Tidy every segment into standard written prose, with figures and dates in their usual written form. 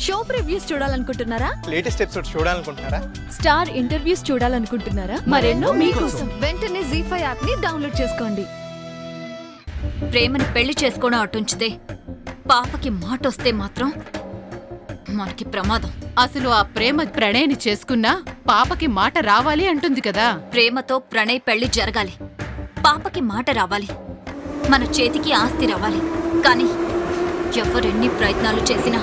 Show previews చూడాలనుకుంటున్నారా? Latest episode చూడాలనుకుంటున్నారా? Star interviews చూడాలనుకుంటున్నారా? మరెన్నో మీకోసం వెంటనే ZEE5 యాప్ ని డౌన్లోడ్ చేసుకోండి. ప్రేమని పెళ్లి చేసుకోవడం అటుంచితే పాపకి మాటొస్తే మాత్రం మనకి ప్రమాదం. అసలు ఆ ప్రణయ్ని చేసుకున్నా పాపకి మాట రావాలి అంటుంది కదా. ప్రేమతో ప్రణయ్ పెళ్లి జరగాలి, పాపకి మాట రావాలి, మన చేతికి ఆస్తి రావాలి. కానీ ఎవరెన్ని ప్రయత్నాలు చేసినా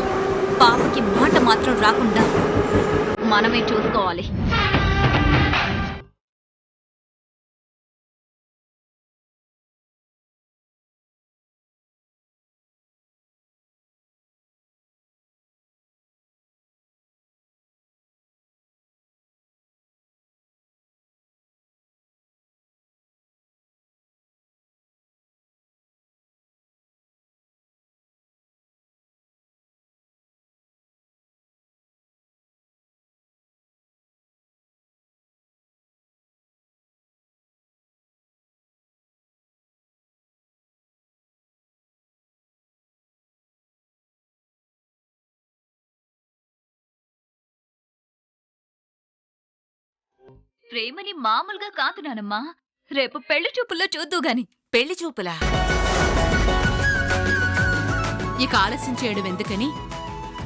పాపకి మాట మాత్రం రాకుండా మనమే చూసుకోవాలి. ప్రేమని మామూలుగా కాదు నానమ్మా, రేపు పెళ్లి చూపుల్లో చూద్దు గాని. పెళ్లి చూపులా? ఇక ఆలస్యం చేయడం ఎందుకని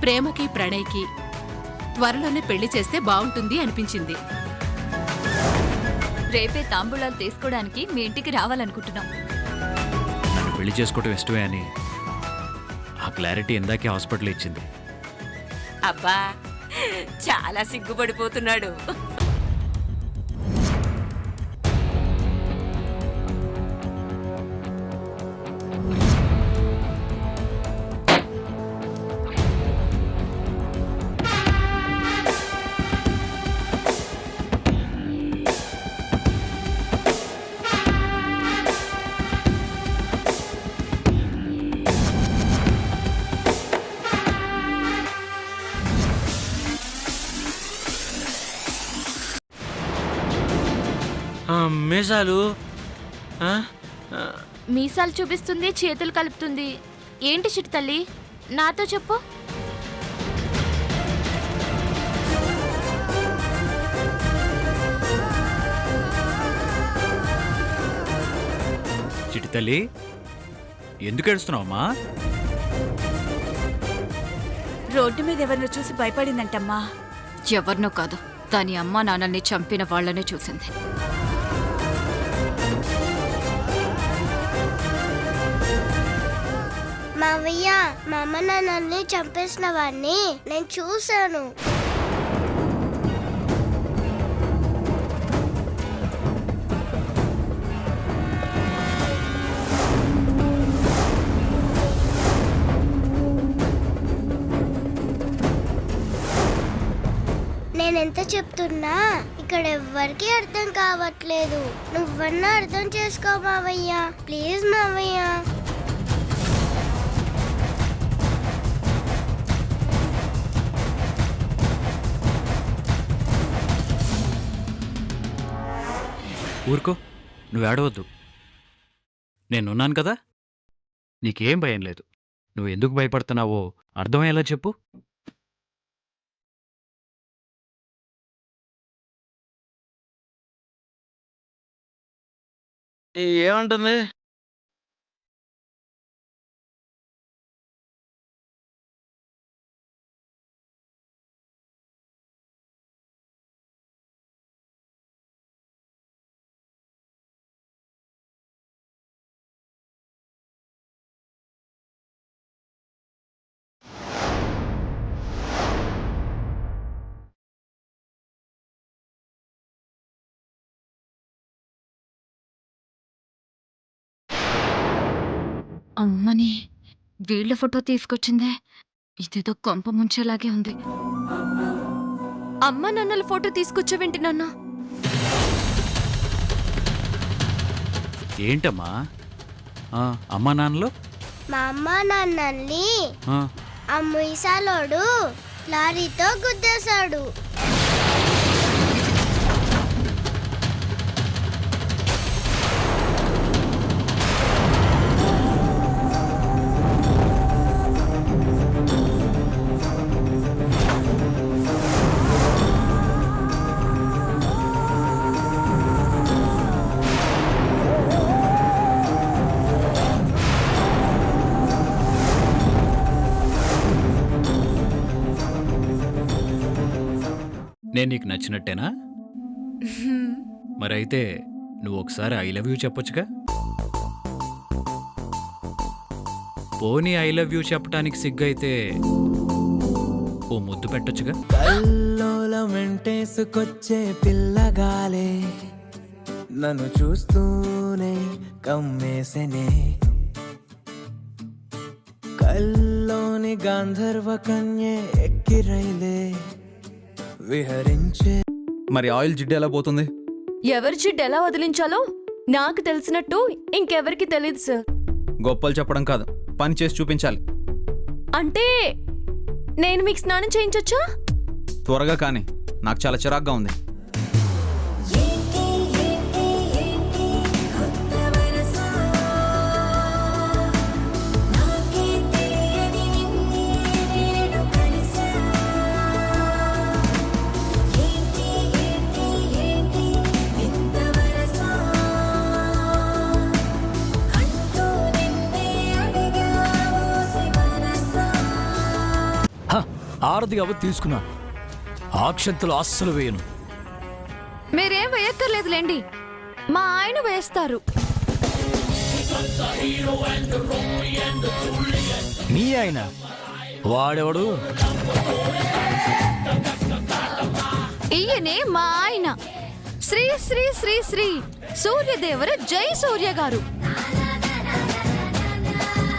ప్రేమకి ప్రణయ్కి త్వరలోనే పెళ్లి చేస్తే బావుంటుంది అనిపించింది. రేపే తాంబూలాలు తీసుకోవడానికి మీ ఇంటికి రావాలనుకుంటున్నాం. నన్ను పెళ్లి చేసుకోవటం ఇష్టమే అని ఆ క్లారిటీ ఇందాకే హాస్పిటల్ ఇచ్చింది. అబ్బా, చాలా సిగ్గుపడిపోతున్నాడు. మీసాలు మీసాలు చూపిస్తుంది, చేతులు కలుపుతుంది. ఏంటి చిట్టి తల్లి, నాతో చెప్పు. చిట్టి తల్లి, ఎందుకు ఏడుస్తున్నావమ్మా? రోడ్డు మీద ఎవరినో చూసి భయపడిందంటమ్మా. ఎవరినో కాదు, దాని అమ్మా నాన్నల్ని చంపిన వాళ్లనే చూసింది. మావయ్య, మా అమ్మ నాన్నల్ని చంపేసిన వాడిని నేను చూశాను. నేనెంత చెప్తున్నా ఇక్కడ ఎవ్వరికీ అర్థం కావట్లేదు. నువ్వన్నా అర్థం చేసుకో మావయ్య, ప్లీజ్ మావయ్య. ఊరుకో, నువ్వు ఏడవద్దు. నేనున్నాను కదా, నీకేం భయం లేదు. నువ్వు ఎందుకు భయపడుతున్నావో అర్థమయ్యేలా చెప్పు. ఏమంటుంది? అమ్మని, వీళ్ళ ఫోటో తీసుకొచ్చిందే, ఇదేదో కొంప ముంచేలాగే ఉంది. అమ్మ నాన్నల ఫోటో తీసుకొచ్చావేంటి నాన్న? ఏంటమ్మా? అమ్మా నాన్నలు? మా అమ్మ నాన్నల్ని ఆ మీసాలోడు లారీతో గుద్దేశాడు. నేను నీకు నచ్చినట్టేనా? మరైతే నువ్వు ఒకసారి ఐ లవ్ యూ చెప్పొచ్చుగా? పోనీ ఐ లవ్ యూ చెప్పడానికి సిగ్గైతే ఓ ముద్దు పెట్టొచ్చుగా? కల్లోలం వెంటేసుకొచ్చే పిల్లగాలే నన్ను చూస్తూనే కమ్మేసెనే, కల్లోని గాంధర్వ కన్యే ఎక్కిరైలే విహరించే. మరి ఆయిల్ జిడ్డు ఎలా పోతుంది? ఎవరి జిడ్డు ఎలా వదిలించాలో నాకు తెలిసినట్టు ఇంకెవరికి తెలియదు సార్. గొప్పలు చెప్పడం కాదు, పని చేసి చూపించాలి. అంటే నేను మీకు స్నానం చేయించొచ్చా? త్వరగా కానీ, నాకు చాలా చిరాగ్గా ఉంది. ఆరతిగా తీసుకున్నా, అక్షంతలు అస్సలు వేయను. మీరేం వేయక్కర్లేదులేండి, మా ఆయన వేస్తారు. మీ ఆయన వాడెవడు? ఈయనే మా ఆయన, శ్రీ శ్రీ శ్రీ శ్రీ సూర్యదేవర జై సూర్య గారు.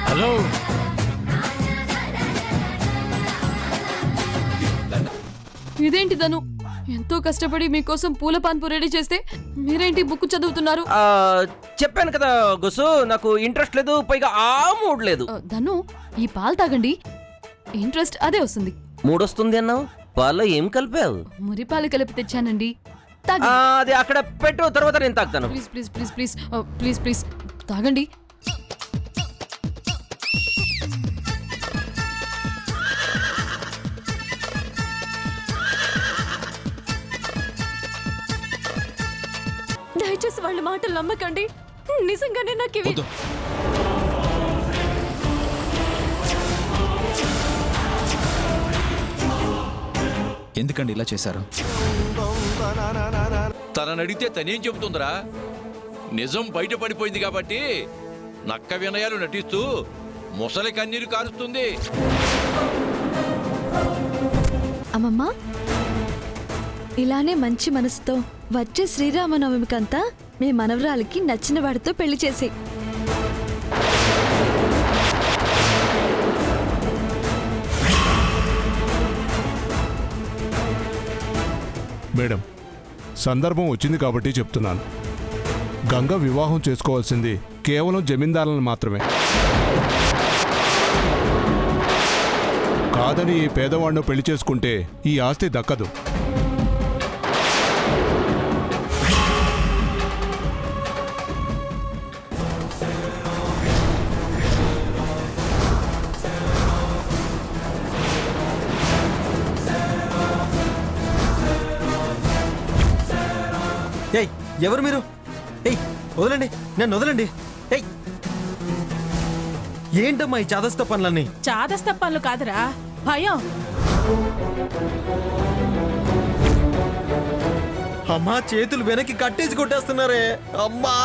హలో, ఇదేంటి తను ఎంతో కష్టపడి మీకోసం పూల పాన్పు రెడీ చేస్తే మీరేంటి బుక్ చదువుతున్నారు? చెప్పాను కదా గొసు, నాకు ఇంట్రెస్ట్ లేదు, పైగా ఆ మూడ్ లేదు. ధను, ఈ పాలు తాగండి, ఇంట్రెస్ట్ అదే వస్తుంది. మూడొస్తుంది అన్నావు, పాల్లో ఏం కలిపావు? మురిపాలు కలిపి తెచ్చానండి. అది అక్కడ పెట్టు, తర్వాత నేను తాగుతాను. Please please please please please please తాగండి. దయచేసి వాళ్ళ మాటలు నమ్మకండి, నిజంగానే నాకు ఇవి. ఎందుకండి ఇలా చేశారు? తనని అడిగితే తనేం చెబుతుందిరా? నిజం బయటపడిపోయింది కాబట్టి నక్క వినయాలు నటిస్తూ ముసలి కన్నీరు కారుస్తుంది. అమ్మమ్మ, ఇలానే మంచి మనసుతో వచ్చే శ్రీరామనవమికంతా మీ మనవరాలికి నచ్చిన వాడితో పెళ్లి చేసి. మేడం, సందర్భం వచ్చింది కాబట్టి చెప్తున్నాను. గంగ వివాహం చేసుకోవాల్సింది కేవలం జమీందారులను మాత్రమే. కాదని ఈ పేదవాడిని పెళ్లి చేసుకుంటే ఈ ఆస్తి దక్కదు. ఏయ్, ఎవరు మీరు? ఏయ్, వదలండి, నన్ను వదలండి. ఏయ్, ఏంటమ్మా ఈ చాదస్త పనులన్నీ? చాదస్త పనులు కాదురా, భయం. అమ్మా, చేతులు వెనక్కి కట్టేసి కొట్టేస్తున్నారే. అమ్మా,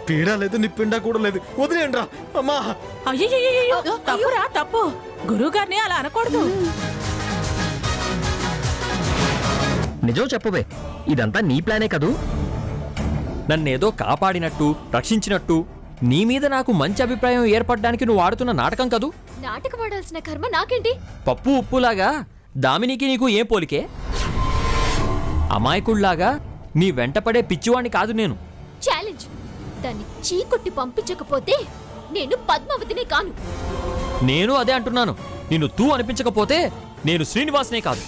పీడా లేదు, నిప్పిండా కూడా లేదు, వదిలేండి రా. అమ్మా, అయ్యో తప్పురా, తప్పు. గురువు గారిని అలా అనకూడదు. నిజం చెప్పవే, ఇదంతా నీ ప్లానే కదూ? నన్నేదో కాపాడినట్టు, రక్షించినట్టు, నీ మీద నాకు మంచి అభిప్రాయం ఏర్పడడానికి నువ్వు ఆడుతున్న నాటకం కదూ? నాటకం ఆడాల్సిన కర్మ నాకేంటి? పప్పు ఉప్పులాగా దామినికి నీకు ఏం పోలికే? అమాయకుళ్లాగా నీ వెంటపడే పిచ్చివాణ్ణి కాదు నేను. ఛాలెంజ్, దాన్ని చీకొట్టి పంపించకపోతే నేను పద్మావతినే కాను. నేను అదే అంటున్నాను. నిన్ను తూ అనిపించకపోతే నేను శ్రీనివాస్నే కాదు.